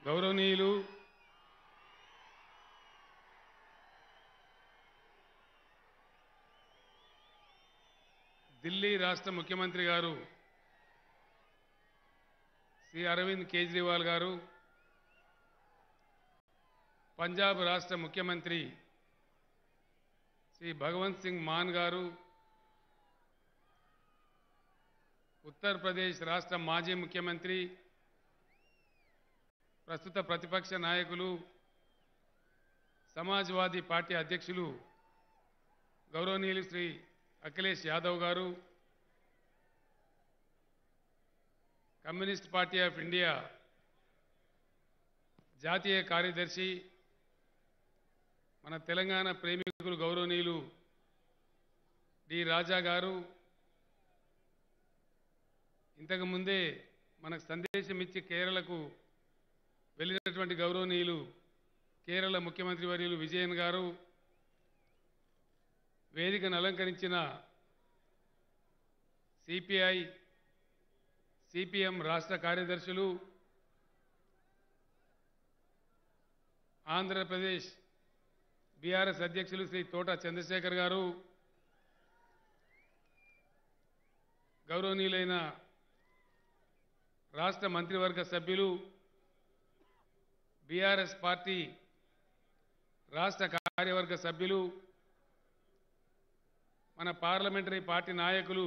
గౌరవనీయులు ఢిల్లీ రాష్ట్ర ముఖ్యమంత్రి గారు శ్రీ అరవింద్ కేజ్రీవాల్ గారు, పంజాబ్ రాష్ట్ర ముఖ్యమంత్రి శ్రీ భగవంత్ సింగ్ మాన్ గారు, ఉత్తరప్రదేశ్ రాష్ట్ర మాజీ ముఖ్యమంత్రి ప్రస్తుత ప్రతిపక్ష నాయకులు సమాజ్వాదీ పార్టీ అధ్యక్షులు గౌరవనీయులు శ్రీ అఖిలేష్ యాదవ్ గారు, కమ్యూనిస్ట్ పార్టీ ఆఫ్ ఇండియా జాతీయ కార్యదర్శి మన తెలంగాణ ప్రేమికులు గౌరవనీయులు డి రాజా గారు, ఇంతకు ముందే మనకు సందేశం ఇచ్చి కేరళకు వెళ్ళినటువంటి గౌరవనీయులు కేరళ ముఖ్యమంత్రి వర్యులు విజయన్ గారు, వేదికను అలంకరించిన సిపిఐ సిపిఎం రాష్ట్ర కార్యదర్శులు, ఆంధ్రప్రదేశ్ బీఆర్ఎస్ అధ్యక్షులు శ్రీ తోట చంద్రశేఖర్ గారు, గౌరవనీయులైన రాష్ట్ర మంత్రివర్గ సభ్యులు, బీఆర్ఎస్ పార్టీ రాష్ట్ర కార్యవర్గ సభ్యులు, మన పార్లమెంటరీ పార్టీ నాయకులు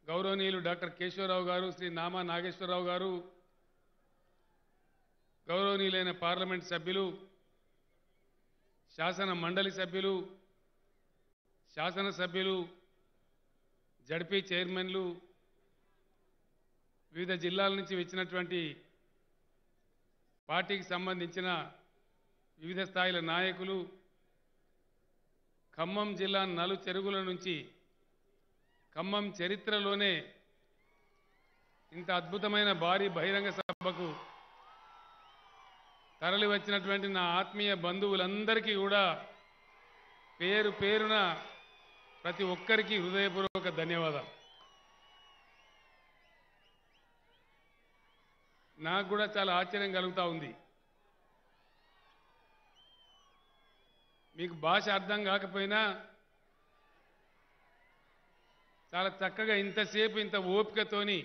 గౌరవనీయులు డాక్టర్ కేశవరావు గారు, శ్రీ నామా నాగేశ్వరరావు గారు, గౌరవనీయులైన పార్లమెంట్ సభ్యులు, శాసన మండలి సభ్యులు, శాసనసభ్యులు, జడ్పీ చైర్మన్లు, వివిధ జిల్లాల నుంచి వచ్చినటువంటి పార్టీకి సంబంధించిన వివిధ స్థాయిల నాయకులు, ఖమ్మం జిల్లా నలు చెరుగుల నుంచి ఖమ్మం చరిత్రలోనే ఇంత అద్భుతమైన భారీ బహిరంగ సభకు తరలి వచ్చినటువంటి నా ఆత్మీయ బంధువులందరికీ కూడా పేరు పేరున ప్రతి ఒక్కరికి హృదయపూర్వక ధన్యవాదాలు. నాకు కూడా చాలా ఆశ్చర్యం కలుగుతూ ఉంది. మీకు భాష అర్థం కాకపోయినా చాలా చక్కగా ఇంతసేపు ఇంత ఓపికతోని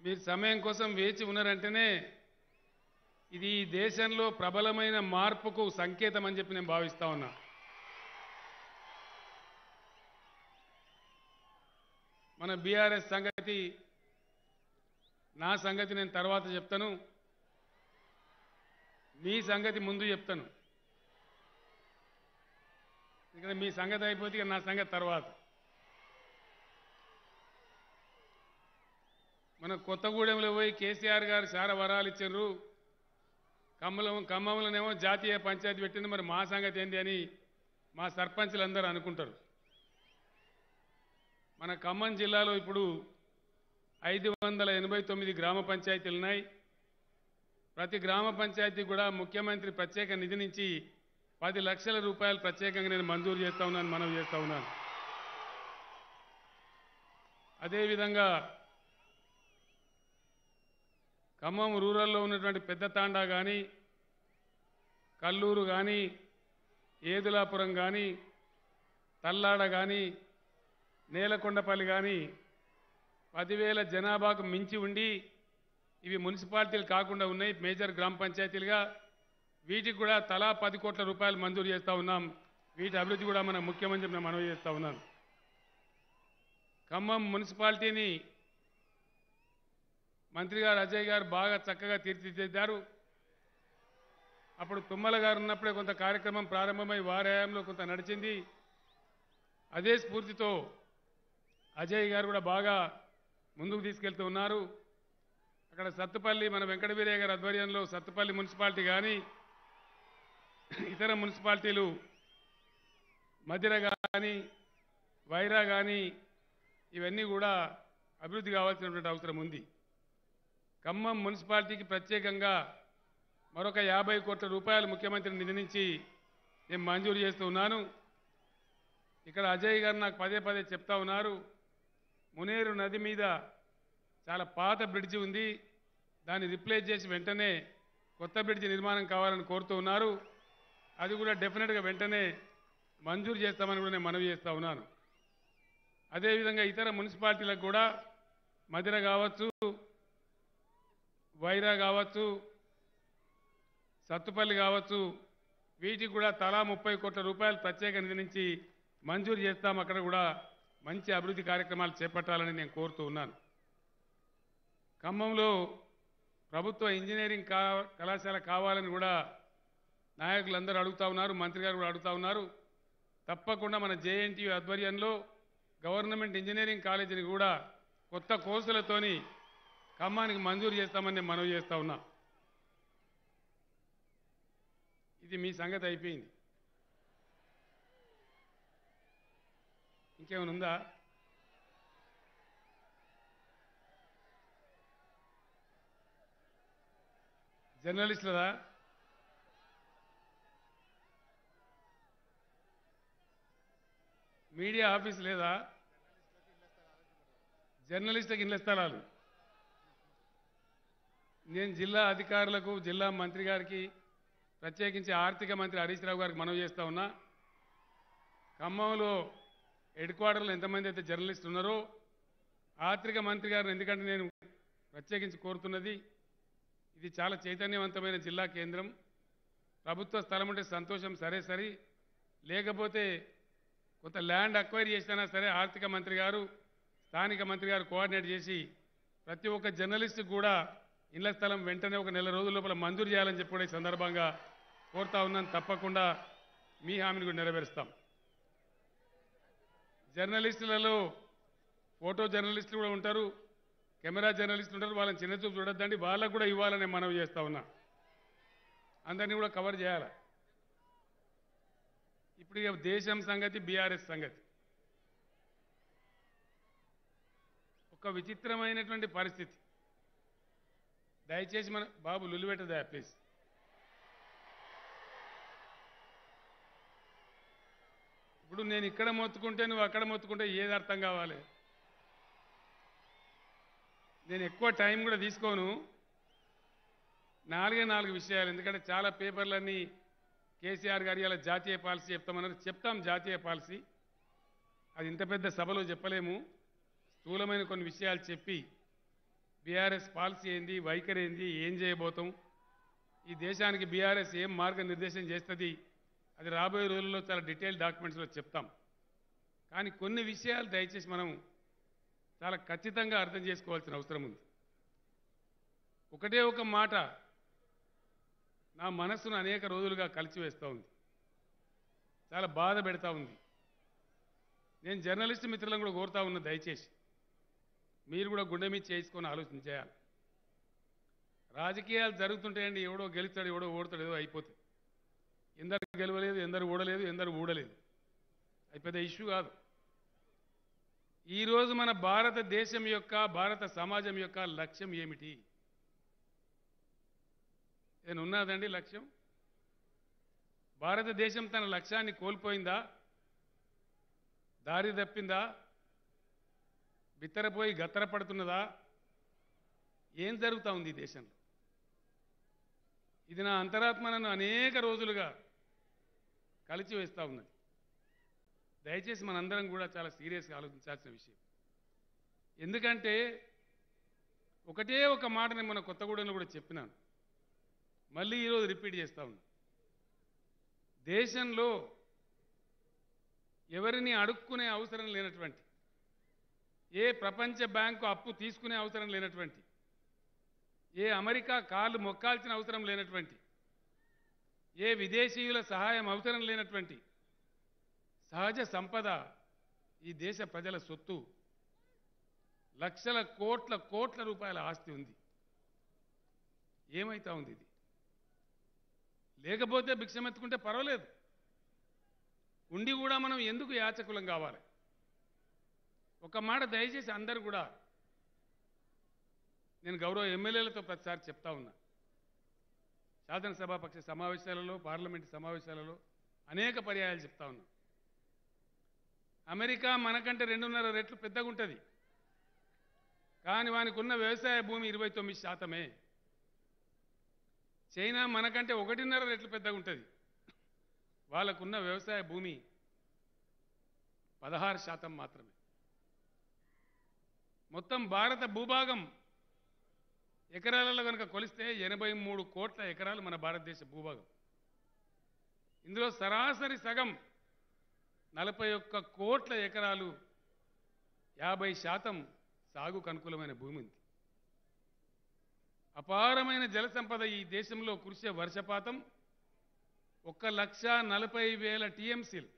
మీరు సమయం కోసం వేచి ఉన్నారంటేనే ఇది ఈ దేశంలో ప్రబలమైన మార్పుకు సంకేతం అని చెప్పి నేను భావిస్తా ఉన్నా. మన బీఆర్ఎస్ సంగతి, నా సంగతి నేను తర్వాత చెప్తాను, మీ సంగతి ముందు చెప్తాను. ఇక్కడ మీ సంగతి అయిపోతే ఇక నా సంగతి తర్వాత. మన కొత్తగూడెంలో పోయి కేసీఆర్ గారు చాలా వరాలు ఇచ్చారు, ఖమ్మంలోనేమో జాతీయ పంచాయతీ పెట్టింది, మరి మా సంగతి ఏంటి అని మా సర్పంచులందరూ అనుకుంటారు. మన ఖమ్మం జిల్లాలో ఇప్పుడు 589 గ్రామ పంచాయతీలు ఉన్నాయి. ప్రతి గ్రామ పంచాయతీ కూడా ముఖ్యమంత్రి ప్రత్యేక నిధి నుంచి 10 లక్షల రూపాయలు ప్రత్యేకంగా నేను మంజూరు చేస్తా ఉన్నాను, మనవి చేస్తా ఉన్నాను. అదేవిధంగా ఖమ్మం రూరల్లో ఉన్నటువంటి పెద్ద తాండా కానీ, కల్లూరు కానీ, ఏదులాపురం కానీ, తల్లాడ కానీ, నేలకొండపల్లి కానీ 10,000 జనాభాకు మించి ఉండి ఇవి మున్సిపాలిటీలు కాకుండా ఉన్నాయి, మేజర్ గ్రామ పంచాయతీలుగా. వీటికి కూడా తలా 10 కోట్ల రూపాయలు మంజూరు చేస్తూ ఉన్నాం. వీటి అభివృద్ధి కూడా మన ముఖ్యమంత్రి నేను మనవి చేస్తూ ఉన్నాను. ఖమ్మం మున్సిపాలిటీని మంత్రి గారు అజయ్ గారు బాగా చక్కగా తీర్చిదిద్దారు. అప్పుడు తుమ్మల గారు ఉన్నప్పుడే కొంత కార్యక్రమం ప్రారంభమై వారి హయాంలో కొంత నడిచింది. అదే స్ఫూర్తితో అజయ్ గారు కూడా బాగా ముందుకు తీసుకెళ్తూ ఉన్నారు. అక్కడ సత్తుపల్లి మన వెంకట వీరయ్య గారి ఆధ్వర్యంలో సత్తుపల్లి మున్సిపాలిటీ కానీ, ఇతర మున్సిపాలిటీలు మధిర కానీ, వైరా కానీ ఇవన్నీ కూడా అభివృద్ధి కావాల్సినటువంటి అవసరం ఉంది. ఖమ్మం మున్సిపాలిటీకి ప్రత్యేకంగా మరొక 50 కోట్ల రూపాయలు ముఖ్యమంత్రి నిధి నుంచి నేను మంజూరు చేస్తూ ఉన్నాను. ఇక్కడ అజయ్ గారు నాకు పదే పదే చెప్తా ఉన్నారు, మునేరు నది మీద చాలా పాత బ్రిడ్జి ఉంది, దాన్ని రిప్లేస్ చేసి వెంటనే కొత్త బ్రిడ్జి నిర్మాణం కావాలని కోరుతూ ఉన్నారు. అది కూడా డెఫినెట్గా వెంటనే మంజూరు చేస్తామని కూడా నేను మనవి చేస్తూ ఉన్నాను. అదేవిధంగా ఇతర మున్సిపాలిటీలకు కూడా మధిర కావచ్చు, వైరా కావచ్చు, సత్తుపల్లి కావచ్చు, వీటికి కూడా తలా 30 కోట్ల రూపాయలు ప్రత్యేక నిధి నుంచి మంజూరు చేస్తాం. అక్కడ కూడా మంచి అభివృద్ధి కార్యక్రమాలు చేపట్టాలని నేను కోరుతూ ఉన్నాను. ఖమ్మంలో ప్రభుత్వ ఇంజనీరింగ్ కళాశాల కావాలని కూడా నాయకులందరూ అడుగుతూ ఉన్నారు, మంత్రి గారు కూడా అడుగుతూ ఉన్నారు. తప్పకుండా మన జేఎన్టీయూ ఆధ్వర్యంలో గవర్నమెంట్ ఇంజనీరింగ్ కాలేజీని కూడా కొత్త కోర్సులతోని ఖమ్మానికి మంజూరు చేస్తామని నేను మనవి చేస్తూ ఉన్నా. ఇది మీ సంగతి అయిపోయింది. ఇంకేమైనా ఉందా? జర్నలిస్టులదా? మీడియా ఆఫీస్ లేదా? జర్నలిస్టులకు ఇళ్ల స్థలాలు నేను జిల్లా అధికారులకు, జిల్లా మంత్రి గారికి, ప్రత్యేకించి ఆర్థిక మంత్రి హరీష్ రావు గారికి మనవి చేస్తూ ఉన్నా. ఖమ్మంలో హెడ్ క్వార్టర్లో ఎంతమంది అయితే జర్నలిస్టులు ఉన్నారో ఆర్థిక మంత్రి గారిని ఎందుకంటే నేను ప్రత్యేకించి కోరుతున్నది, ఇది చాలా చైతన్యవంతమైన జిల్లా కేంద్రం. ప్రభుత్వ స్థలం ఉంటే సంతోషం, సరే, లేకపోతే కొంత ల్యాండ్ అక్వైర్ చేసినా సరే ఆర్థిక మంత్రి గారు, స్థానిక మంత్రి గారు కోఆర్డినేట్ చేసి ప్రతి ఒక్క జర్నలిస్టుకు కూడా ఇళ్ల స్థలం వెంటనే ఒక నెల రోజుల లోపల మంజూరు చేయాలని చెప్పి కూడా ఈ సందర్భంగా కోరుతా ఉన్నాను. తప్పకుండా మీ హామీని కూడా నెరవేరుస్తాం. జర్నలిస్టులలో ఫోటో జర్నలిస్టులు కూడా ఉంటారు, కెమెరా జర్నలిస్టులు ఉంటారు. వాళ్ళని చిన్నచూపు చూడొద్దండి, వాళ్ళకు కూడా ఇవ్వాలని మనవి చేస్తా ఉన్నా. అందరినీ కూడా కవర్ చేయాలి. ఇప్పుడు ఇక దేశం సంగతి, బీఆర్ఎస్ సంగతి. ఒక విచిత్రమైనటువంటి పరిస్థితి. దయచేసి మన బాబు లులిపెట్టదా ప్లీజ్. ఇప్పుడు నేను ఇక్కడ మొత్తుకుంటే నువ్వు అక్కడ మొత్తుకుంటే ఏది అర్థం కావాలి? నేను ఎక్కువ టైం కూడా తీసుకోను, 4 విషయాలు. ఎందుకంటే చాలా పేపర్లన్నీ కేసీఆర్ గారి ఇలా జాతీయ పాలసీ చెప్తామన్నారు. చెప్తాం జాతీయ పాలసీ, అది ఇంత పెద్ద సభలో చెప్పలేము. స్థూలమైన కొన్ని విషయాలు చెప్పి బీఆర్ఎస్ పాలసీ ఏంది, వైఖరి ఏంది, ఏం చేయబోతాం, ఈ దేశానికి బీఆర్ఎస్ ఏం మార్గనిర్దేశం చేస్తుంది, అది రాబోయే రోజుల్లో చాలా డీటెయిల్ డాక్యుమెంట్స్లో చెప్తాం. కానీ కొన్ని విషయాలు దయచేసి మనం చాలా ఖచ్చితంగా అర్థం చేసుకోవాల్సిన అవసరం ఉంది. ఒకటే ఒక మాట నా మనస్సును అనేక రోజులుగా కలిచివేస్తూ ఉంది, చాలా బాధ పెడతా ఉంది. నేను జర్నలిస్ట్ మిత్రులను కూడా కోరుతా ఉన్నా, దయచేసి మీరు కూడా గుండె మీద చేసుకొని ఆలోచన చేయాలి. రాజకీయాలు జరుగుతుంటాయండి, ఎవడో గెలుస్తాడు, ఎవడో ఓడతాడు, ఏదో అయిపోతుంది. ఎందరు గెలవలేదు, ఎందరు ఓడలేదు, ఎందరు ఊడలేదు, అది పెద్ద ఇష్యూ కాదు. ఈరోజు మన భారతదేశం యొక్క, భారత సమాజం యొక్క లక్ష్యం ఏమిటి? ఏదైనా ఉన్నదండి లక్ష్యం? భారతదేశం తన లక్ష్యాన్ని కోల్పోయిందా? దారి తప్పిందా? బిత్తరపోయి గత్తరపడుతున్నదా? ఏం జరుగుతూ ఉంది ఈ దేశంలో? ఇది నా అంతరాత్మ నన్ను అనేక రోజులుగా కలిచివేస్తూ ఉన్నది. దయచేసి మనందరం కూడా చాలా సీరియస్గా ఆలోచించాల్సిన విషయం. ఎందుకంటే ఒకటే ఒక మాట నేను మన కొత్తగూడెంలో కూడా చెప్పినాను, మళ్ళీ ఈరోజు రిపీట్ చేస్తూ ఉన్నా. దేశంలో ఎవరిని అడుక్కునే అవసరం లేనటువంటి, ఏ ప్రపంచ బ్యాంకు అప్పు తీసుకునే అవసరం లేనటువంటి, ఏ అమెరికా కాళ్ళు మొక్కాల్సిన అవసరం లేనటువంటి, ఏ విదేశీయుల సహాయం అవసరం లేనటువంటి సహజ సంపద ఈ దేశ ప్రజల సొత్తు. లక్షల కోట్ల రూపాయల ఆస్తి ఉంది. ఏమైతా ఉంది ఇది? లేకపోతే భిక్షమెత్తుకుంటే పర్వాలేదు, ఉండి కూడా మనం ఎందుకు యాచకులం కావాలి? ఒక మాట దయచేసి అందరూ కూడా, నేను గౌరవ ఎమ్మెల్యేలతో ప్రతిసారి చెప్తా ఉన్నా, శాసనసభాపక్ష సమావేశాలలో, పార్లమెంటు సమావేశాలలో అనేక పర్యాయాలు చెప్తా ఉన్నా. అమెరికా మనకంటే 2.5 రెట్లు పెద్దగా ఉంటుంది. కానీ వానికి ఉన్న వ్యవసాయ భూమి 29%. చైనా మనకంటే 1.5 రెట్లు పెద్దగా ఉంటుంది. వాళ్ళకున్న వ్యవసాయ భూమి 16% మాత్రమే. మొత్తం భారత భూభాగం ఎకరాలలో కనుక కొలిస్తే 83 కోట్ల ఎకరాలు మన భారతదేశ భూభాగం. ఇందులో సరాసరి సగం 41 కోట్ల ఎకరాలు 50% సాగుకు అనుకూలమైన భూమి ఉంది. అపారమైన జల సంపద ఈ దేశంలో కురిసే వర్షపాతం 1,40,000 టీఎంసీలు,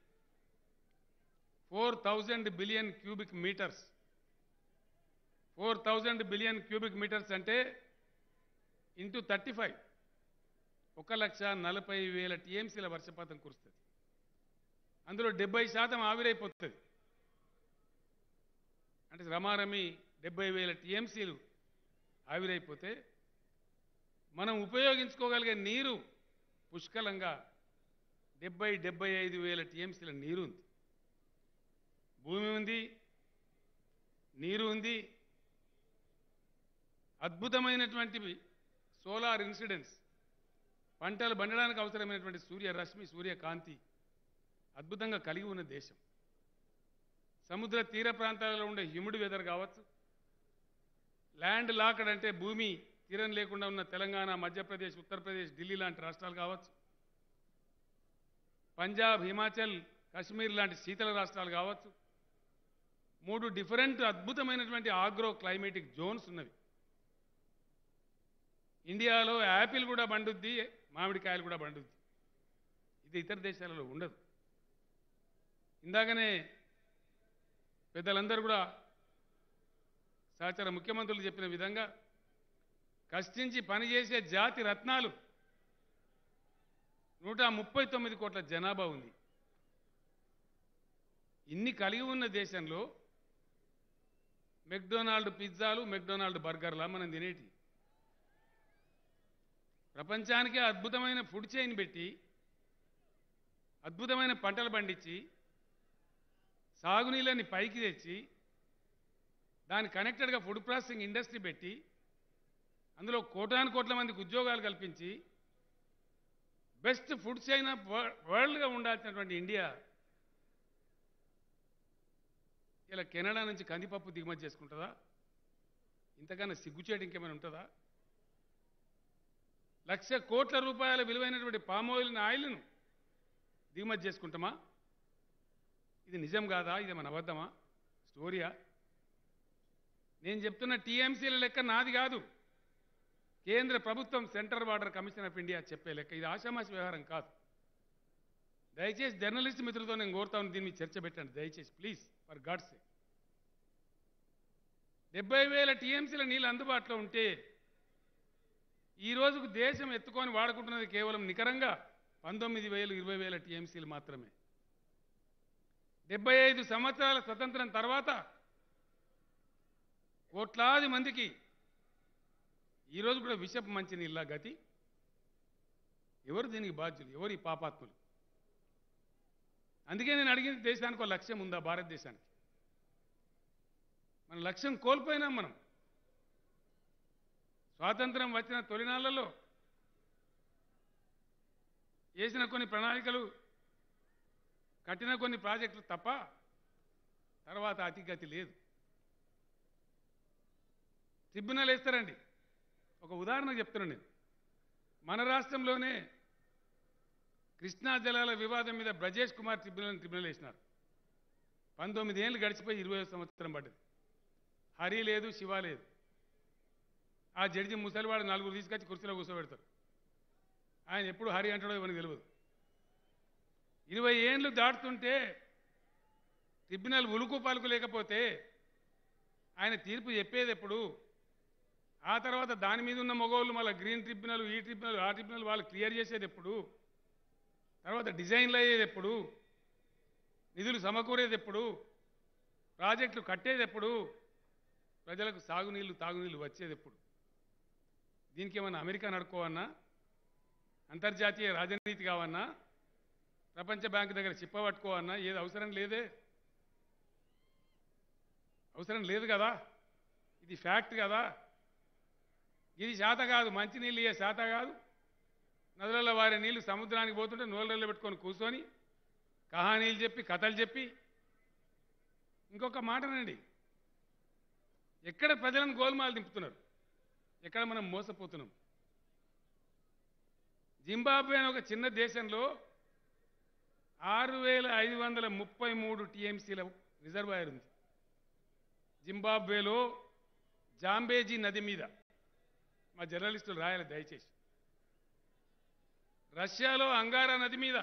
4,000 billion cubic metres. 4,000 billion cubic metres అంటే ఇంటూ 35, 1,40,000 టీఎంసీల వర్షపాతం కురుస్తుంది. అందులో 70% ఆవిరైపోతుంది. అంటే రమారమి 70,000 టీఎంసీలు ఆవిరైపోతే మనం ఉపయోగించుకోగలిగే నీరు పుష్కలంగా 70,000-75,000 టీఎంసీల నీరు ఉంది. భూమి ఉంది, నీరు ఉంది, అద్భుతమైనటువంటి సోలార్ ఇన్సిడెన్స్, పంటలు పండడానికి అవసరమైనటువంటి సూర్యరశ్మి, సూర్యకాంతి అద్భుతంగా కలిగి ఉన్న దేశం. సముద్ర తీర ప్రాంతాలలో ఉండే హ్యూమిడ్ వెదర్ కావచ్చు, ల్యాండ్ లాక్డ్ అంటే భూమి తీరం లేకుండా ఉన్న తెలంగాణ, మధ్యప్రదేశ్, ఉత్తరప్రదేశ్, ఢిల్లీ లాంటి రాష్ట్రాలు కావచ్చు, పంజాబ్, హిమాచల్, కాశ్మీర్ లాంటి శీతల రాష్ట్రాలు కావచ్చు, 3 డిఫరెంట్ అద్భుతమైనటువంటి ఆగ్రో క్లైమేటిక్ జోన్స్ ఉన్నవి. ఇండియాలో యాపిల్ కూడా పండుద్ది, మామిడికాయలు కూడా పండుద్ది. ఇది ఇతర దేశాలలో ఉండదు. ఇందాకనే పెద్దలందరూ కూడా సహచర ముఖ్యమంత్రులు చెప్పిన విధంగా కష్టించి పనిచేసే జాతి రత్నాలు 139 కోట్ల జనాభా ఉంది. ఇన్ని కలిగి ఉన్న దేశంలో మెక్డొనాల్డ్ పిజ్జాలు, మెక్డొనాల్డ్ బర్గర్లా మనం తినేటి. ప్రపంచానికే అద్భుతమైన ఫుడ్ చైన్ పెట్టి, అద్భుతమైన పంటలు పండించి, సాగునీళ్ళని పైకి తెచ్చి, దాని కనెక్టెడ్గా ఫుడ్ ప్రాసెసింగ్ ఇండస్ట్రీ పెట్టి, అందులో కోటాను కోట్ల మందికి ఉద్యోగాలు కల్పించి, బెస్ట్ ఫుడ్ చైన్ ఆఫ్ వరల్డ్గా ఉండాల్సినటువంటి ఇండియా ఇలా కెనడా నుంచి కందిపప్పు దిగుమతి చేసుకుంటుందా? ఇంతకన్నా సిగ్గుచేటు ఇంకేమైనా ఉంటుందా? 1,00,000 కోట్ల రూపాయల విలువైనటువంటి ఆయిల్ను దిగుమతి చేసుకుంటామా? ఇది నిజం కాదా? ఇది మన అబద్ధమా? స్టోరీయా? నేను చెప్తున్న టీఎంసీల లెక్క నాది కాదు, కేంద్ర ప్రభుత్వం, central water commission of India చెప్పే లెక్క. ఇది ఆషామాషి వ్యవహారం కాదు. దయచేసి జర్నలిస్ట్ మిత్రులతో నేను కోరుతాను, దీన్ని చర్చ పెట్టండి దయచేసి, ప్లీజ్, ఫర్ గాడ్స్ సేక్. 70,000 టీఎంసీల నీళ్ళు అందుబాటులో ఉంటే ఈ రోజుకు దేశం ఎత్తుకొని వాడుకుంటున్నది కేవలం నికరంగా 19,000, 20,000 టీఎంసీలు మాత్రమే. 75 సంవత్సరాల స్వతంత్రం తర్వాత కోట్లాది మందికి ఈరోజు కూడా విషపు మంచినీళ్ళ గతి. ఎవరు దీనికి బాధ్యులు? ఎవరు ఈ పాపాత్ములు? అందుకే నేను అడిగింది, దేశానికి ఒక లక్ష్యం ఉందా? భారతదేశానికి మన లక్ష్యం కోల్పోయినాం. మనం స్వాతంత్రం వచ్చిన తొలినాళ్లలో వేసిన కొన్ని ప్రణాళికలు, కట్టిన కొన్ని ప్రాజెక్టులు తప్ప తర్వాత అతిగతి లేదు. ట్రిబ్యునల్ వేస్తారండి. ఒక ఉదాహరణ చెప్తున్నాను నేను. మన రాష్ట్రంలోనే కృష్ణా జలాల వివాదం మీద బ్రజేష్ కుమార్ ట్రిబ్యునల్ వేసినారు. 19 ఏళ్ళు గడిచిపోయి 20వ సంవత్సరం పడ్డది. హరి లేదు, శివ లేదు. ఆ జడ్జి ముసలివాడు 4 తీసుకొచ్చి కుర్చీలో కూర్చోబెడతారు. ఆయన ఎప్పుడు హరి అంటాడో ఇవన్నీ తెలియదు. 20 ఏళ్ళు దాటుతుంటే ట్రిబ్యునల్ ఉలుకు పలుకు లేకపోతే ఆయన తీర్పు చెప్పేది ఎప్పుడు? ఆ తర్వాత దాని మీద ఉన్న మగవాళ్ళు మళ్ళీ గ్రీన్ ట్రిబ్యునల్, ఈ ట్రిబ్యునల్, ఆ ట్రిబ్యునల్ వాళ్ళు క్లియర్ చేసేది ఎప్పుడు? తర్వాత డిజైన్లు అయ్యేది ఎప్పుడు? నిధులు సమకూరేది ఎప్పుడు? ప్రాజెక్టులు కట్టేది ఎప్పుడు? ప్రజలకు సాగునీళ్ళు, తాగునీళ్ళు వచ్చేది ఎప్పుడు? దీనికి ఏమన్నా అమెరికా నడుకోవన్నా, అంతర్జాతీయ రాజనీతి కావన్నా, ప్రపంచ బ్యాంకు దగ్గర చిప్పబట్టుకోవన్నా ఏది అవసరం లేదే. అవసరం లేదు కదా. ఇది ఫ్యాక్ట్ కదా. ఇది శాత కాదు, మంచినీళ్ళు ఇయ్యే శాత కాదు. నదులలో వారి నీళ్లు సముద్రానికి పోతుంటే నోళ్ళల్లో పెట్టుకొని కూర్చొని కహానీలు చెప్పి కథలు చెప్పి. ఇంకొక మాటనండి, ఎక్కడ ప్రజలను గోల్మాలు దింపుతున్నారు, ఎక్కడ మనం మోసపోతున్నాం. జింబాబ్వే అనే ఒక చిన్న దేశంలో 6533 టీఎంసీల రిజర్వాయర్ ఉంది. జింబాబ్వేలో జాంబేజీ నది మీద, మా జర్నలిస్టులు రాయాలి దయచేసి. రష్యాలో అంగారా నది మీద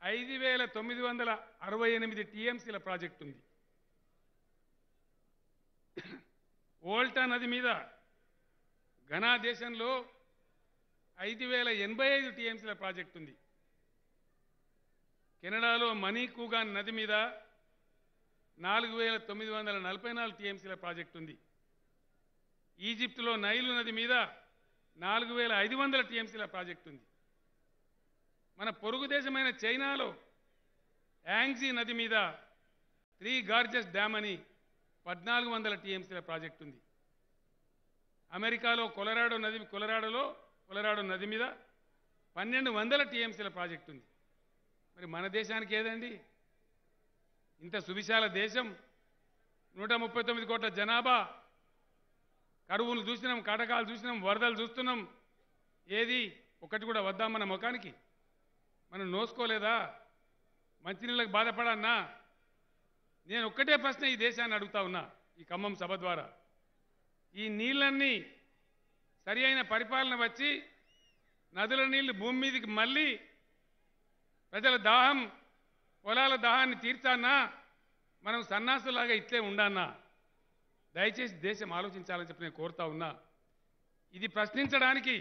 5968 టీఎంసీల ప్రాజెక్టు ఉంది. వోల్టా నది మీద ఘనా దేశంలో 5085 టీఎంసీల ప్రాజెక్టు ఉంది. కెనడాలో మణికూగాన్ నది మీద 4944 టీఎంసీల ప్రాజెక్టు ఉంది. ఈజిప్టులో నైలు నది మీద 4500 టీఎంసీల ప్రాజెక్టు ఉంది. మన పొరుగు దేశమైన చైనాలో యాంగ్జీ నది మీద 3 గార్జెస్ డ్యామ్ అని 1400 టీఎంసీల ప్రాజెక్టు ఉంది. అమెరికాలో కొలరాడో నది మీద 1200 టీఎంసీల ప్రాజెక్టు ఉంది. మరి మన దేశానికి ఏదండి? ఇంత సువిశాల దేశం, 139 కోట్ల జనాభా, కరువులు చూసినాం, కాటకాలు చూసినాం, వరదలు చూస్తున్నాం. ఏది ఒకటి కూడా వద్దాం మన ముఖానికి? మనం నోసుకోలేదా? మంచినీళ్ళకి బాధపడన్నా? నేను ఒక్కటే ప్రశ్న ఈ దేశాన్ని అడుగుతా ఉన్నా ఈ ఖమ్మం సభ ద్వారా. ఈ నీళ్ళన్నీ సరి అయిన పరిపాలన వచ్చి నదుల నీళ్లు భూమి మీదకి మళ్ళీ ప్రజల దాహం, పొలాల దాహాన్ని తీర్చానా? మనం సన్నాసులాగా ఇట్లే ఉండన్నా? దయచేసి దేశం ఆలోచించాలని చెప్పి నేను కోరుతా ఉన్నా. ఇది ప్రశ్నించడానికి,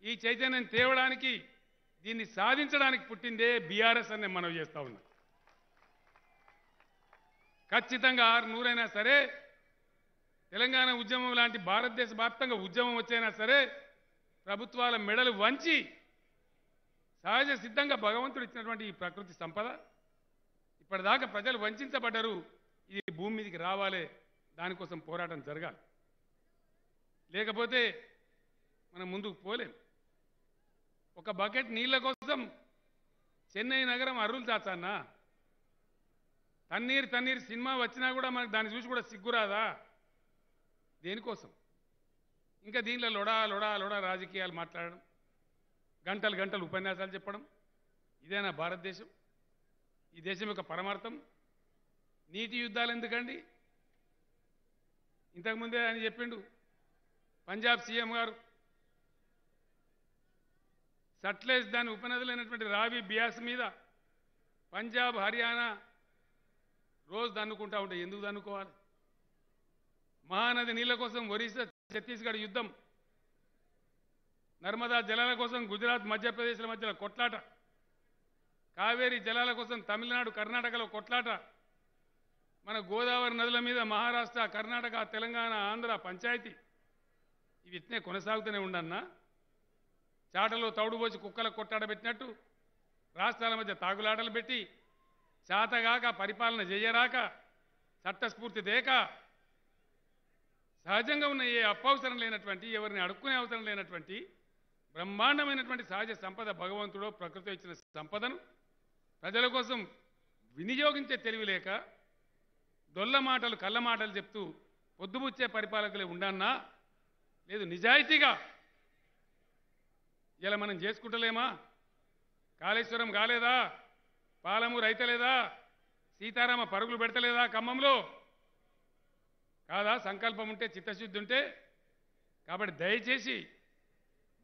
ఈ చైతన్యం తేవడానికి, దీన్ని సాధించడానికి పుట్టిందే బీఆర్ఎస్ అని మనం చేస్తా ఉన్నా. ఖచ్చితంగా 600 సరే, తెలంగాణ ఉద్యమం లాంటి భారతదేశ వ్యాప్తంగా ఉద్యమం వచ్చైనా సరే, ప్రభుత్వాల మెడలు వంచి సహజ సిద్ధంగా భగవంతుడు ఇచ్చినటువంటి ఈ ప్రకృతి సంపద ఇప్పటిదాకా ప్రజలు వంచబడ్డారు. ఇది భూమి మీదకి రావాలి, దానికోసం పోరాటం జరగాలి. లేకపోతే మనం ముందుకు పోలేం. ఒక బకెట్ నీళ్ల కోసం చెన్నై నగరం అరువులు చాచన్నా? తన్నీర్ సినిమా వచ్చినా కూడా మనకు దాన్ని చూసి కూడా సిగ్గురాదా? దేనికోసం? ఇంకా దీనిలో లొడా రాజకీయాలు మాట్లాడడం, గంటలు ఉపన్యాసాలు చెప్పడం, ఇదేనా భారతదేశం? ఈ దేశం యొక్క పరమార్థం? నీటి యుద్ధాలు ఎందుకండి? ఇంతకుముందే ఆయన చెప్పిండు, పంజాబ్ సీఎం గారు సట్లెజ్ దాని ఉపనదులైనటువంటి రావి, బియాస్ మీద పంజాబ్, హర్యానా రోజు దన్నుకుంటా ఉంటాయి. ఎందుకు దన్నుకోవాలి? మహానది నీళ్ల కోసం ఒరిస్సా, ఛత్తీస్గఢ్ యుద్ధం, నర్మదా జలాల కోసం గుజరాత్, మధ్యప్రదేశ్ల మధ్యలో కొట్లాట, కావేరీ జలాల కోసం తమిళనాడు, కర్ణాటకలో కొట్లాట, మన గోదావరి నదుల మీద మహారాష్ట్ర, కర్ణాటక, తెలంగాణ, ఆంధ్ర పంచాయతీ. ఇవి ఇట్నే కొనసాగుతూనే ఉండన్నా? చాటలో తౌడుపోసి కుక్కలకు కొట్టాడబెట్టినట్టు రాష్ట్రాల మధ్య తాగులాటలు పెట్టి, చేతగాక పరిపాలన చేయరాక, చట్టస్ఫూర్తి దేక, సహజంగా ఉన్న ఏ అప్పవసరం లేనటువంటి, ఎవరిని అడుక్కునే అవసరం లేనటువంటి బ్రహ్మాండమైనటువంటి సహజ సంపద భగవంతుడో ప్రకృతి ఇచ్చిన సంపదను ప్రజల కోసం వినియోగించే తెలివి లేక దొల్ల మాటలు, కళ్ళ మాటలు చెప్తూ పొద్దుబుచ్చే పరిపాలకులే ఉండన్నా? లేదు నిజాయితీగా ఇలా మనం చేసుకుంటలేమా? కాళేశ్వరం కాలేదా? పాలమూరు అయితలేదా? సీతారామ పరుగులు పెడతలేదా ఖమ్మంలో? కాదా? సంకల్పం ఉంటే, చిత్తశుద్ధి ఉంటే. కాబట్టి దయచేసి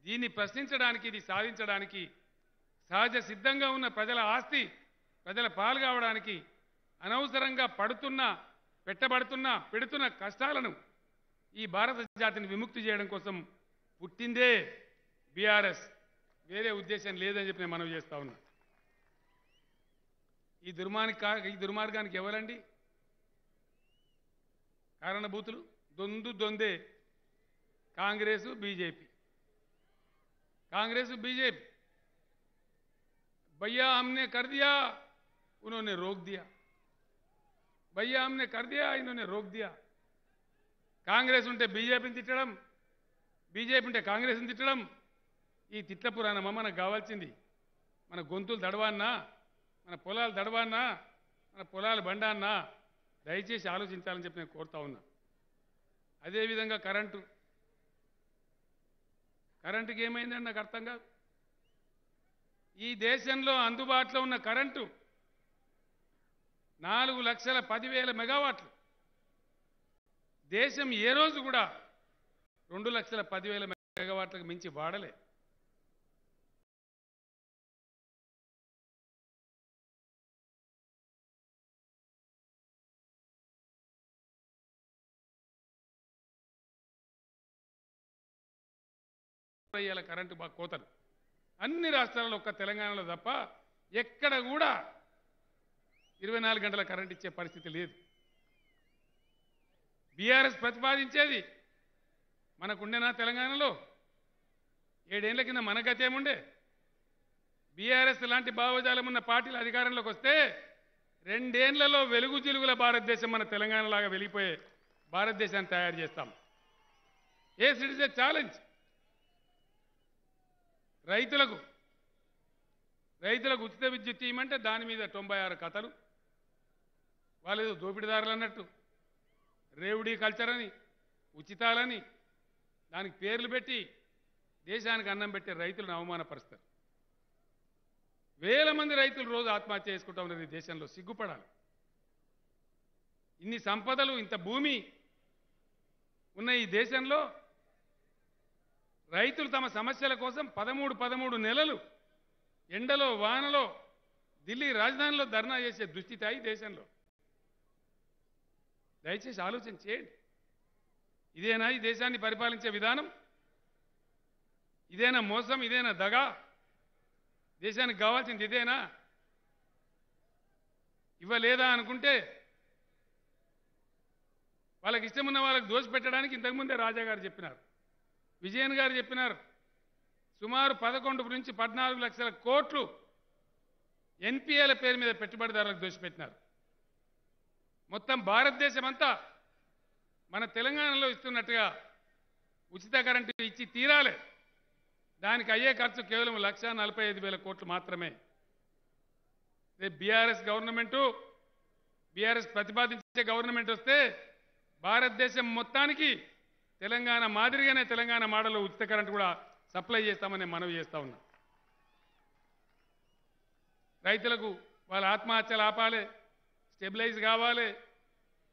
దీన్ని ప్రశ్నించడానికి, ఇది సాధించడానికి, సహజ సిద్ధంగా ఉన్న ప్రజల ఆస్తి ప్రజల పాలు కావడానికి అనవసరంగా పెడుతున్న కష్టాలను ఈ భారత జాతిని విముక్తి చేయడం కోసం పుట్టిందే బీఆర్ఎస్. వేరే ఉద్దేశం లేదని చెప్పి నేను మనవి చేస్తా ఉన్నా. ఈ దుర్మార్గానికి ఎవరండి కారణభూతులు? దొందే కాంగ్రెస్, బీజేపీ. भैया हमने कर दिया, उन्होंने रोक दिया। भैया हमने कर दिया, इन्होंने रोक दिया। కాంగ్రెస్ ఉంటే బీజేపీని తిట్టడం, బీజేపీ ఉంటే కాంగ్రెస్ని తిట్టడం, ఈ తిట్ల పురాణమా మనకు కావాల్సింది? మన గొంతులు దడవాన్నా, మన పొలాలు దడవాన్నా, మన పొలాలు బండాన్నా? దయచేసి ఆలోచించాలని చెప్పి నేను కోరుతా ఉన్నా. అదేవిధంగా కరెంటుకి ఏమైందని నాకు అర్థం కాదు. ఈ దేశంలో అందుబాటులో ఉన్న కరెంటు 4,10,000 మెగావాట్లు. దేశం ఏ రోజు కూడా 2,10,000 మెగావాట్లకు మించి వాడలే. కరెంటు కోతలు అన్ని రాష్ట్రాల్లో, ఒక్క తెలంగాణలో తప్ప ఎక్కడ కూడా 24 గంటల కరెంట్ ఇచ్చే పరిస్థితి లేదు. బీఆర్ఎస్ ప్రతిపాదించేది మనకుండేనా? తెలంగాణలో 7 ఏళ్ల కింద మన గతి ఏముండే? బీఆర్ఎస్ లాంటి భావజాలం ఉన్న పార్టీలు అధికారంలోకి వస్తే 2 ఏళ్లలో వెలుగు జిలుగుల భారతదేశం మన తెలంగాణలాగా వెలిగిపోయే భారతదేశాన్ని తయారు చేస్తాం. Yes, it is a challenge. రైతులకు ఉచిత విద్యుత్ ఇవ్వమంటే దాని మీద 96 కథలు. వాళ్ళు ఏదో దోపిడీదారులు అన్నట్టు రేవుడీ కల్చర్ అని, ఉచితాలని దానికి పేర్లు పెట్టి దేశానికి అన్నం పెట్టే రైతులను అవమానపరుస్తారు. వేల మంది రైతులు రోజు ఆత్మహత్య చేసుకుంటా ఉన్నారు ఈ దేశంలో. సిగ్గుపడాలి. ఇన్ని సంపదలు, ఇంత భూమి ఉన్న ఈ దేశంలో రైతులు తమ సమస్యల కోసం 13 నెలలు ఎండలో వానలో ఢిల్లీ రాజధానిలో ధర్నా చేసే దుస్థితి ఈ దేశంలో. దయచేసి ఆలోచన చేయండి. ఇదేనా ఈ దేశాన్ని పరిపాలించే విధానం? ఇదేనా మోసం? ఇదేనా దగా? దేశానికి కావాల్సింది ఇదేనా? ఇవ్వలేదా అనుకుంటే వాళ్ళకి ఇష్టమున్న వాళ్ళకి దోషపెట్టడానికి ఇంతకుముందే రాజా గారు చెప్పినారు, విజయన్ గారు చెప్పినారు. సుమారు 11 నుంచి 14 లక్షల కోట్లు ఎన్పిఏల పేరు మీద పెట్టుబడిదారులకు దోషపెట్టినారు. మొత్తం భారతదేశం అంతా మన తెలంగాణలో ఇస్తున్నట్టుగా ఉచిత కరెంటు ఇచ్చి తీరాలి. దానికి అయ్యే ఖర్చు కేవలం 1,45,000 కోట్లు మాత్రమే. బీఆర్ఎస్ గవర్నమెంటు, బీఆర్ఎస్ ప్రతిపాదించే గవర్నమెంట్ వస్తే భారతదేశం మొత్తానికి తెలంగాణ మాదిరిగానే తెలంగాణ మోడల్లో ఉచిత కరెంటు కూడా సప్లై చేస్తామని మనవి చేస్తా ఉన్నా. రైతులకు వాళ్ళ ఆత్మహత్యలు ఆపాలి, స్టెబిలైజ్ కావాలి.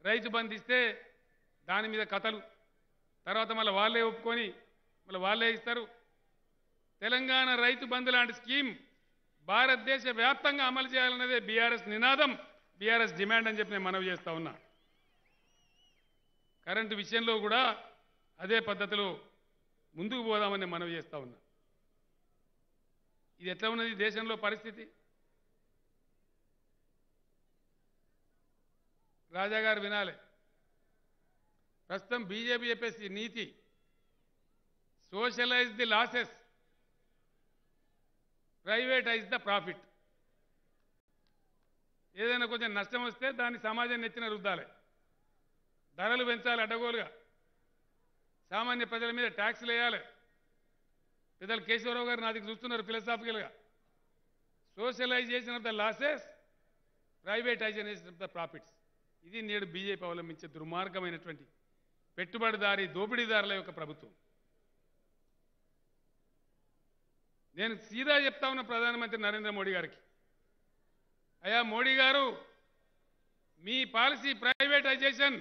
రైతు బంధు ఇస్తే దాని మీద కథలు, తర్వాత మళ్ళీ వాళ్ళే ఒప్పుకొని మళ్ళీ వాళ్ళే ఇస్తారు. తెలంగాణ రైతు బంధు లాంటి స్కీమ్ భారతదేశ వ్యాప్తంగా అమలు చేయాలన్నదే బీఆర్ఎస్ నినాదం, బీఆర్ఎస్ డిమాండ్ అని చెప్పి నేను మనవి చేస్తా ఉన్నా. కరెంటు విషయంలో కూడా అదే పద్ధతిలో ముందుకు పోదామని మనవి చేస్తా ఉన్నా. ఇది ఎట్లా ఉన్నది దేశంలో పరిస్థితి? రాజా గారు వినాలి. ప్రస్తుతం బీజేపీ చెప్పేసి నీతి socialise the losses, privatise the profit. ఏదైనా కొంచెం నష్టం వస్తే దాన్ని సమాజం నెత్తిన రుద్దాలి, ధరలు పెంచాలి అడ్డగోలుగా, సామాన్య ప్రజల మీద ట్యాక్స్లు వేయాలి. పెద్దలు కేశవరావు గారు నా దగ్గర చూస్తున్నారు ఫిలసాఫికల్గా. Socialization of the losses, privatization of the profits. ఇది నేడు బీజేపీ అవలంబించే దుర్మార్గమైనటువంటి పెట్టుబడిదారీ దోపిడీదారుల యొక్క ప్రభుత్వం. నేను సీదా చెప్తా ఉన్న ప్రధానమంత్రి నరేంద్ర మోడీ గారికి, అయ్యా మోడీ గారు, మీ పాలసీ ప్రైవేటైజేషన్,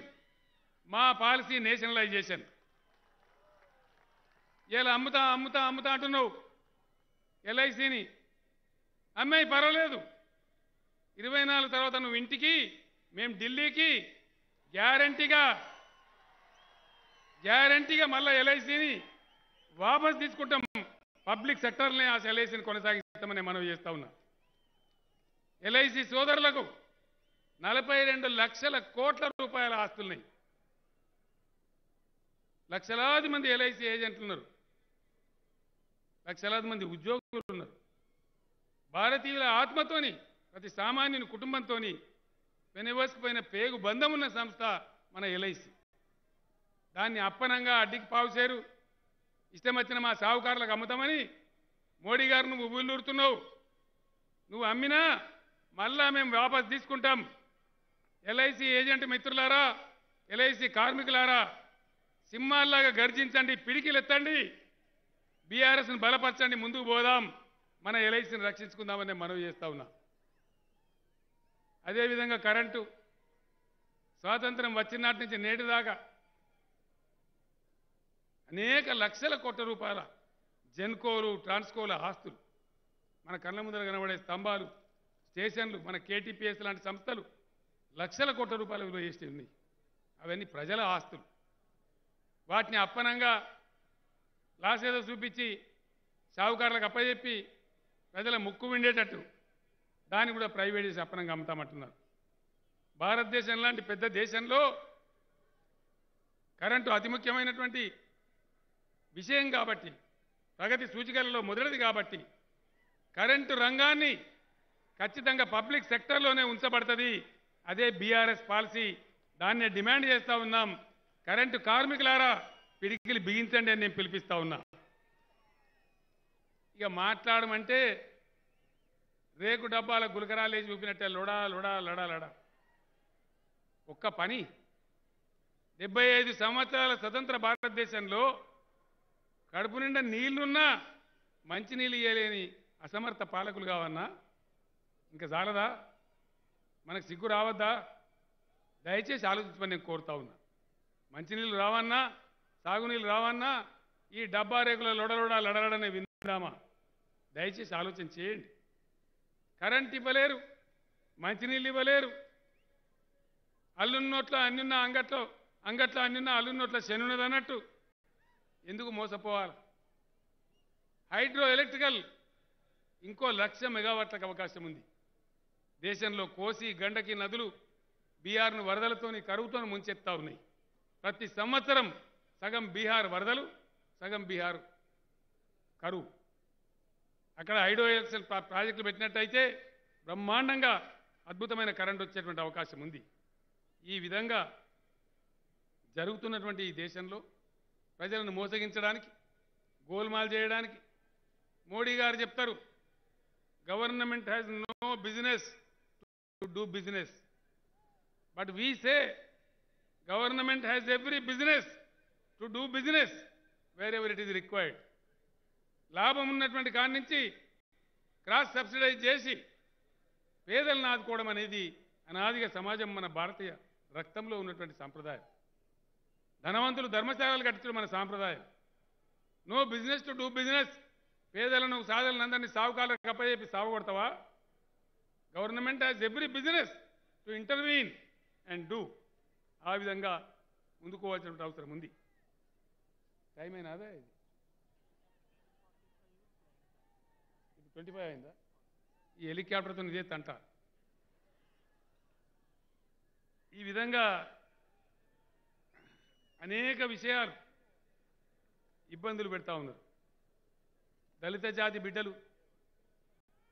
మా పాలసీ నేషనలైజేషన్. ఇలా అమ్ముతా అమ్ముతా అమ్ముతా అంటున్నావు ఎల్ఐసిని. అమ్మాయి పర్వాలేదు, 24 తర్వాత నువ్వు ఇంటికి, మేము ఢిల్లీకి గ్యారంటీగా మళ్ళీ ఎల్ఐసిని వాపస్ తీసుకుంటాం. పబ్లిక్ సెక్టర్ని ఆ ఎల్ఐసిని కొనసాగిస్తామని మనవి చేస్తా ఉన్నా. ఎల్ఐసి సోదరులకు 42 లక్షల కోట్ల రూపాయల ఆస్తులున్నాయి. లక్షలాది మంది ఎల్ఐసి ఏజెంట్లు ఉన్నారు, లక్షలాది మంది ఉద్యోగులు ఉన్నారు. భారతీయుల ఆత్మతోని, ప్రతి సామాన్యుని కుటుంబంతోని వెనవసుకుపోయిన పేగు బంధం ఉన్న సంస్థ మన ఎల్ఐసి. దాన్ని అప్పనంగా అడ్డికి పావుసేరు ఇష్టం వచ్చిన మా సావుకారులకు అమ్ముతామని మోడీ గారు నువ్వు ఉవ్వులూరుతున్నావు. నువ్వు అమ్మినా మళ్ళా మేము వాపస్ తీసుకుంటాం. ఎల్ఐసి ఏజెంట్ మిత్రులారా, ఎల్ఐసి కార్మికులారా, సింహాల్లాగా గర్జించండి, పిడికిలెత్తండి, బీఆర్ఎస్ను బలపరచండి, ముందుకు పోదాం, మన ఎల్ఐసిని రక్షించుకుందామని మనవి చేస్తా ఉన్నా. అదేవిధంగా కరెంటు స్వాతంత్రం వచ్చిన నాటి నుంచి నేటి దాకా అనేక లక్షల కోట్ల రూపాయల జెన్కోలు ట్రాన్స్కోల ఆస్తులు, మన కళ్ళ ముందర కనబడే స్తంభాలు, స్టేషన్లు, మన కేటీపీఎస్ లాంటి సంస్థలు లక్షల కోట్ల రూపాయల విలువ చేసి ఉన్నాయి. అవన్నీ ప్రజల ఆస్తులు. వాటిని అప్పనంగా లాసేదో చూపించి సావుకారులకు అప్పచెప్పి ప్రజల ముక్కు విండేటట్టు దాన్ని కూడా ప్రైవేట్ చేసి అప్పనంగా అమ్ముతామంటున్నారు. భారతదేశం లాంటి పెద్ద దేశంలో కరెంటు అతి ముఖ్యమైనటువంటి విషయం కాబట్టి, ప్రగతి సూచికలలో మొదటిది కాబట్టి కరెంటు రంగాన్ని ఖచ్చితంగా పబ్లిక్ సెక్టర్లోనే ఉంచబడుతుంది. అదే బీఆర్ఎస్ పాలసీ. దాన్నే డిమాండ్ చేస్తూ ఉన్నాం. కరెంటు కార్మికులారా పిడికిలు బిగించండి అని నేను పిలిపిస్తా ఉన్నా. ఇక మాట్లాడమంటే రేకు డబ్బాల గులకరాలేసి చూపినట్టే లొడా లొడా లడా లడా. ఒక్క పని 75 సంవత్సరాల స్వతంత్ర భారతదేశంలో కడుపు నిండా నీళ్లున్నా మంచినీళ్ళు ఇయ్యలేని అసమర్థ పాలకులు కావన్నా ఇంకా చాలదా? మనకు సిగ్గు రావద్దా? దయచేసి ఆలోచించమని నేను కోరుతా ఉన్నా. మంచినీళ్ళు రావన్నా, సాగునీళ్ళు రావన్నా ఈ డబ్బా రేకుల లొడలొడ లడలడనే విందామా? దయచేసి ఆలోచన చేయండి. కరెంట్ ఇవ్వలేరు, మంచినీళ్ళు ఇవ్వలేరు, అల్లున్నోట్ల అన్నున్న అంగట్లో, అంగట్లో అన్నున్న అల్లున్నోట్ల శనున్నది అన్నట్టు ఎందుకు మోసపోవాలి? హైడ్రో ఎలక్ట్రికల్ ఇంకో 1,00,000 మెగావాట్లకు అవకాశం ఉంది. దేశంలో కోసి గండకి నదులు బీహార్ను వరదలతోని కరువుతోని ముంచెత్తా ఉన్నాయి. ప్రతి సంవత్సరం సగం బీహార్ వరదలు, సగం బీహార్ కరువు. అక్కడ హైడ్రో ఎలక్ట్రికల్ ప్రాజెక్టులు పెట్టినట్టయితే బ్రహ్మాండంగా అద్భుతమైన కరెంట్ వచ్చేటువంటి అవకాశం ఉంది. ఈ విధంగా జరుగుతున్నటువంటి ఈ దేశంలో ప్రజలను మోసగించడానికి, గోల్మాల్ చేయడానికి మోడీ గారు చెప్తారు, government has no business to do business. But we say government has every business to do business wherever it is required. లాభం ఉన్నటువంటి కాడి నుంచి క్రాస్ సబ్సిడైజ్ చేసి పేదలను ఆదుకోవడం అనేది అనాదిగా సమాజం మన భారతీయ రక్తంలో ఉన్నటువంటి సాంప్రదాయం. ధనవంతులు ధర్మశాలలు కట్టించడం మన సాంప్రదాయం. No business to do business. పేదలను సాధలను అందరినీ సావుకాలకు అప్పచెప్పి సాగుకొడతావా? Government has every business to intervene and do. ఆ విధంగా ముందుకోవాల్సిన అవసరం ఉంది. టైం అయినా అదే ఇది 25 అయిందా? ఈ హెలికాప్టర్తో ఇదే తంట. ఈ విధంగా అనేక విషయాలు ఇబ్బందులు పెడతా ఉన్నారు. దళిత జాతి బిడ్డలు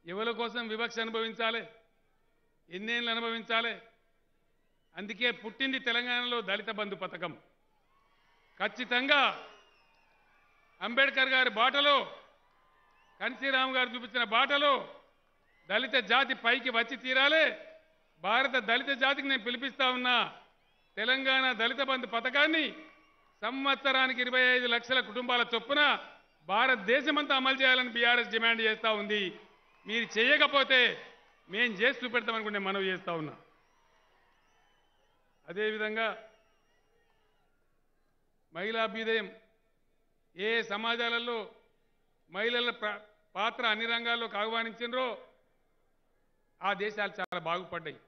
ఎవరి కోసం వివక్ష అనుభవించాలి? ఎన్నేళ్ళు అనుభవించాలి? అందుకే పుట్టింది తెలంగాణలో దళిత బంధు పథకం. ఖచ్చితంగా అంబేద్కర్ గారి బాటలో, కన్సీరామ్ గారు చూపించిన బాటలో దళిత జాతి పైకి వచ్చి తీరాలి. భారత దళిత జాతికి నేను పిలిపిస్తా ఉన్నా. తెలంగాణ దళిత బంధు పథకాన్ని సంవత్సరానికి 25 లక్షల కుటుంబాల చొప్పున భారతదేశమంతా అమలు చేయాలని బీఆర్ఎస్ డిమాండ్ చేస్తూ ఉంది. మీరు చేయకపోతే మేము చేసి చూపెడతామనుకుంటే మనవి చేస్తూ ఉన్నా. అదేవిధంగా మహిళా అభ్యుదయం, ఏ సమాజాలలో మహిళల పాత్ర అన్ని రంగాల్లోకి ఆహ్వానించినరో ఆ దేశాలు చాలా బాగుపడ్డాయి.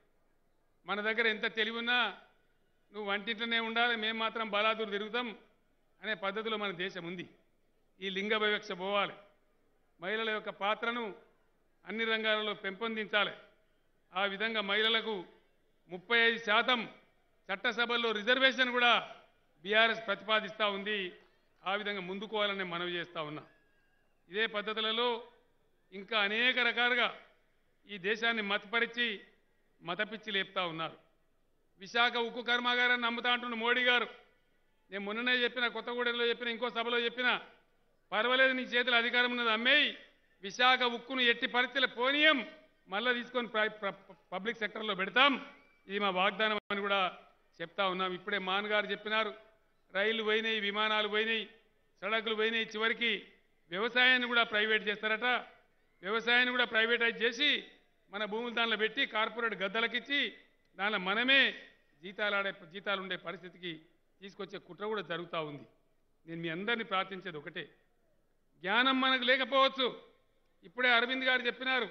మన దగ్గర ఎంత తెలివి ఉన్నా నువ్వు వంటింట్లోనే ఉండాలి, మేము మాత్రం బలాదూరు తిరుగుతాం అనే పద్ధతిలో మన దేశం ఉంది. ఈ లింగ వివక్ష పోవాలి. మహిళల యొక్క పాత్రను అన్ని రంగాలలో పెంపొందించాలి. ఆ విధంగా మహిళలకు 35% చట్టసభల్లో రిజర్వేషన్ కూడా బీఆర్ఎస్ ప్రతిపాదిస్తూ ఉంది. ఆ విధంగా ముందుకోవాలని మనవి చేస్తూ ఉన్నా. ఇదే పద్ధతులలో ఇంకా అనేక రకాలుగా ఈ దేశాన్ని మతపరిచి మతపిచ్చి లేపుతా ఉన్నారు. విశాఖ ఉక్కు కర్మాగారాన్ని నమ్ముతా అంటున్న మోడీ గారు నేను మొన్ననే చెప్పిన, కొత్తగూడెంలో చెప్పిన, ఇంకో సభలో చెప్పిన, పర్వాలేదు నీ చేతుల అధికారం ఉన్నది అమ్మేయి, విశాఖ ఉక్కును ఎట్టి పరిస్థితుల పోనీయం, మళ్ళీ తీసుకొని పబ్లిక్ సెక్టర్లో పెడతాం, ఇది మా వాగ్దానం అని కూడా చెప్తా ఉన్నాం. ఇప్పుడే మాన్ గారు చెప్పినారు, రైళ్లు పోయినాయి, విమానాలు పోయినాయి, సడకులు పోయినాయి, చివరికి వ్యవసాయాన్ని కూడా ప్రైవేట్ చేస్తారట. వ్యవసాయాన్ని కూడా ప్రైవేటైజ్ చేసి మన భూములు దానిలో పెట్టి కార్పొరేట్ గద్దలకిచ్చి దానిలో మనమే జీతాలు ఉండే పరిస్థితికి తీసుకొచ్చే కుట్ర కూడా జరుగుతూ ఉంది. నేను మీ అందరినీ ప్రార్థించేది ఒకటే, జ్ఞానం మనకు లేకపోవచ్చు. ఇప్పుడే అరవింద్ గారు చెప్పినారు,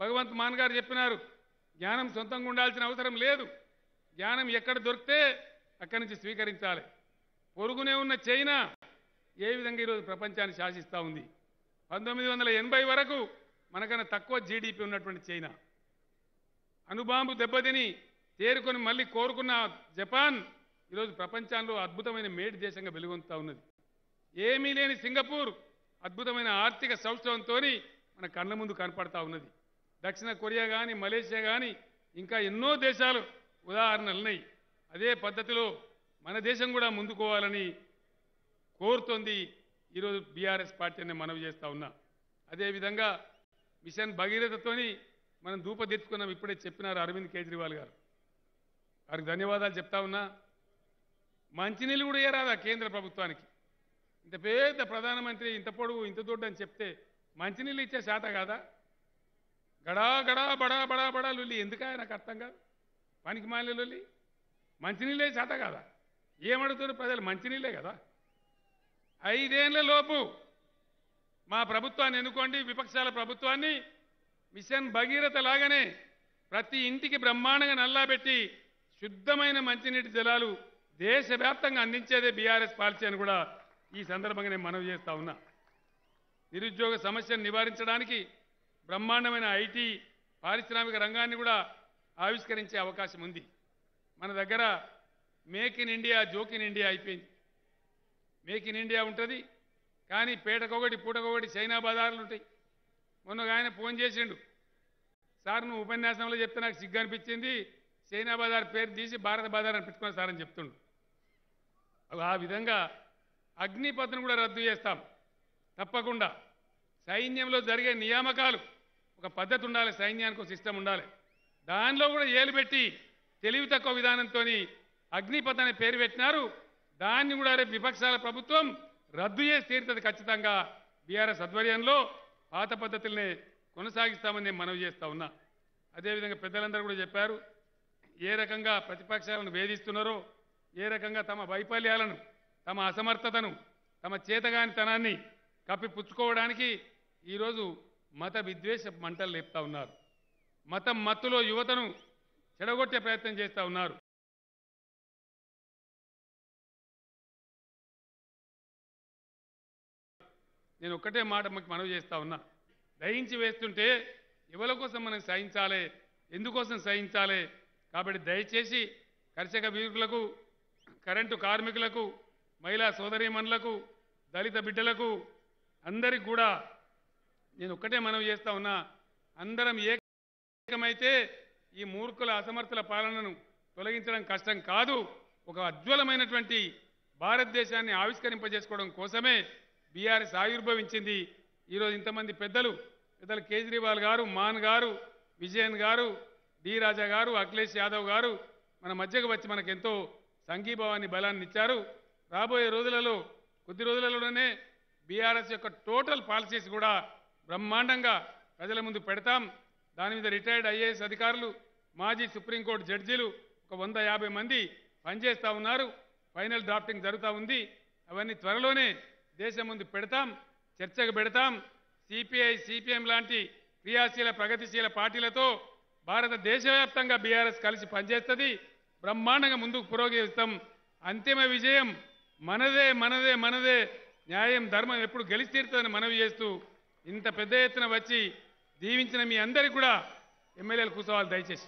భగవంత్ మాన్ గారు చెప్పినారు, జ్ఞానం సొంతంగా ఉండాల్సిన అవసరం లేదు, జ్ఞానం ఎక్కడ దొరికితే అక్కడి నుంచి స్వీకరించాలి. పొరుగునే ఉన్న చైనా ఏ విధంగా ఈరోజు ప్రపంచాన్ని శాసిస్తూ ఉంది. 1980 వరకు మనకన్నా తక్కువ జీడిపి ఉన్నటువంటి చైనా, అణుబాంబు దెబ్బతిని తేరుకొని మళ్ళీ కోరుకున్న జపాన్ ఈరోజు ప్రపంచంలో అద్భుతమైన మేటి దేశంగా వెలుగొందుతూ ఉన్నది. ఏమీ లేని సింగపూర్ అద్భుతమైన ఆర్థిక సౌష్ఠవంతో మన కళ్ళ ముందు కనపడతా ఉన్నది. దక్షిణ కొరియా కానీ, మలేషియా కానీ, ఇంకా ఎన్నో దేశాలు ఉదాహరణలు ఉన్నాయి. అదే పద్ధతిలో మన దేశం కూడా ముందుకోవాలని కోరుతోంది ఈరోజు బీఆర్ఎస్ పార్టీని మనవి చేస్తూ ఉన్నా. అదేవిధంగా మిషన్ భగీరథతోని మనం ధూపదెత్తుకున్నాం. ఇప్పుడే చెప్పినారు అరవింద్ కేజ్రీవాల్ గారు, వారికి ధన్యవాదాలు చెప్తా ఉన్నా. మంచినీళ్ళు కూడా ఇయ్యరాదా కేంద్ర ప్రభుత్వానికి? ఇంత పెద్ద ప్రధానమంత్రి ఇంత పొడుగు ఇంత దొడ్డు అని చెప్తే మంచినీళ్ళు ఇచ్చే శాత కాదా? గడా గడా బడా బడా బడా లొల్లి ఎందుకా? నాకు అర్థం కాదు. పనికి మాలే లొల్లి, మంచినీళ్ళే శాత కాదా? ఏమడుగుతున్నారు ప్రజలు? మంచినీళ్ళే కదా. 5 ఏళ్ల లోపు మా ప్రభుత్వాన్ని ఎన్నుకోండి, విపక్షాల ప్రభుత్వాన్ని. మిషన్ భగీరథ లాగానే ప్రతి ఇంటికి బ్రహ్మాండంగా నల్లాబెట్టి శుద్ధమైన మంచినీటి జలాలు దేశవ్యాప్తంగా అందించేదే బీఆర్ఎస్ పాలసీ అని కూడా ఈ సందర్భంగా నేను మనవి చేస్తా ఉన్నా. నిరుద్యోగ సమస్యను నివారించడానికి బ్రహ్మాండమైన ఐటీ పారిశ్రామిక రంగాన్ని కూడా ఆవిష్కరించే అవకాశం ఉంది. మన దగ్గర make in India, joke in India అయిపోయింది. మేక్ ఇన్ ఇండియా ఉంటుంది కానీ పేటకొకటి పూటకొకటి చైనా బజార్లు ఉంటాయి. మొన్న ఆయన ఫోన్ చేసిండు, సార్ నువ్వు ఉపన్యాసంలో చెప్తే నాకు సిగ్గు అనిపించింది, చైనా బజార్ పేరు తీసి భారత బజార్ అని పెట్టుకున్నా సార్ అని చెప్తుండు. ఆ విధంగా అగ్నిపథ్ను కూడా రద్దు చేస్తాం తప్పకుండా. సైన్యంలో జరిగే నియామకాలు ఒక పద్ధతి ఉండాలి, సైన్యానికి ఒక సిస్టమ్ ఉండాలి. దానిలో కూడా ఏలు పెట్టి తెలివి తక్కువ విధానంతో అగ్నిపథ్ అనే పేరు పెట్టినారు. దాన్ని కూడా రేపు విపక్షాల ప్రభుత్వం రద్దు చేసి తీరుతుంది ఖచ్చితంగా. బీఆర్ఎస్ ఆధ్వర్యంలో పాత పద్ధతులనే కొనసాగిస్తామని నేను మనవి చేస్తా ఉన్నా. అదేవిధంగా పెద్దలందరూ కూడా చెప్పారు, ఏ రకంగా ప్రతిపక్షాలను వేధిస్తున్నారో, ఏ రకంగా తమ వైఫల్యాలను, తమ అసమర్థతను, తమ చేతగానితనాన్ని కప్పిపుచ్చుకోవడానికి ఈరోజు మత విద్వేష మంటలు లేపుతా ఉన్నారు. మతం మత్తులో యువతను చెడగొట్టే ప్రయత్నం చేస్తూ ఉన్నారు. నేను ఒక్కటే మాట మనవి చేస్తా ఉన్నా, దయించి వేస్తుంటే ఎవరి కోసం మనం సహించాలి, ఎందుకోసం సహించాలి? కాబట్టి దయచేసి కర్షక వీరులకు, కరెంటు కార్మికులకు, మహిళా సోదరీమణులకు, దళిత బిడ్డలకు అందరికి కూడా నేను ఒక్కటే మనవి చేస్తా ఉన్నా, అందరం ఏకమైతే ఈ మూర్ఖుల అసమర్థుల పాలనను తొలగించడం కష్టం కాదు. ఒక ఉజ్వలమైనటువంటి భారతదేశాన్ని ఆవిష్కరింపజేసుకోవడం కోసమే బీఆర్ఎస్ ఆవిర్భవించింది. ఈరోజు ఇంతమంది పెద్దలు కేజ్రీవాల్ గారు, మాన్ గారు, విజయన్ గారు, డి రాజా గారు, అఖిలేష్ యాదవ్ గారు మన మధ్యకు వచ్చి మనకెంతో సంఘీభావాన్ని, బలాన్ని ఇచ్చారు. రాబోయే రోజులలో, కొద్ది రోజులలోనే బీఆర్ఎస్ యొక్క టోటల్ పాలసీస్ కూడా బ్రహ్మాండంగా ప్రజల ముందు పెడతాం. దాని మీద రిటైర్డ్ ఐఏఎస్ అధికారులు, మాజీ సుప్రీంకోర్టు జడ్జీలు ఒక 150 మంది పనిచేస్తూ ఉన్నారు. ఫైనల్ డ్రాఫ్టింగ్ జరుగుతూ ఉంది. అవన్నీ త్వరలోనే దేశం ముందు పెడతాం, చర్చకు పెడతాం. సిపిఐ, సిపిఎం లాంటి క్రియాశీల ప్రగతిశీల పార్టీలతో భారతదేశవ్యాప్తంగా బీఆర్ఎస్ కలిసి పనిచేస్తుంది. బ్రహ్మాండంగా ముందుకు పురోగమిస్తాం. అంతిమ విజయం మనదే, మనదే, మనదే. న్యాయం, ధర్మం ఎప్పుడు గెలిచి తీరుతుందని మనవి చేస్తూ, ఇంత పెద్ద ఎత్తున వచ్చి దీవించిన మీ అందరికీ కూడా ఎమ్మెల్యేలు కూర్చోవాలి. దయచేసి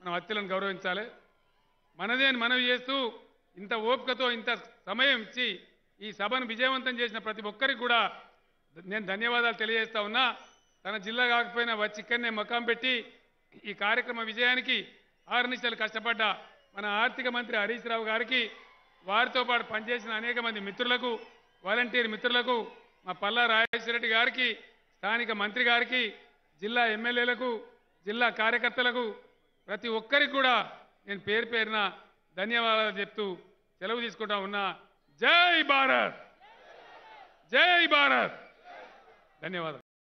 మనం హత్యలను గౌరవించాలి. మనదే అని మనవి చేస్తూ, ఇంత ఓపికతో ఇంత సమయం ఇచ్చి ఈ సభను విజయవంతం చేసిన ప్రతి ఒక్కరికి కూడా నేను ధన్యవాదాలు తెలియజేస్తా ఉన్నా. తన జిల్లా కాకపోయినా వచ్చి ఇక్కడనే మకాం పెట్టి ఈ కార్యక్రమ విజయానికి 6 నిమిషాలు కష్టపడ్డ మన ఆర్థిక మంత్రి హరీష్ రావు గారికి, వారితో పాటు పనిచేసిన అనేక మంది మిత్రులకు వాలంటీర్ మిత్రులకు మా పల్లా రాజేశ్వరరెడ్డి గారికి స్థానిక మంత్రి గారికి జిల్లా ఎమ్మెల్యేలకు జిల్లా కార్యకర్తలకు ప్రతి ఒక్కరికి కూడా నేను పేరు పేరున ధన్యవాదాలు చెప్తూ సెలవు తీసుకుంటా ఉన్నా. జై భారత్, జై భారత్. ధన్యవాదాలు.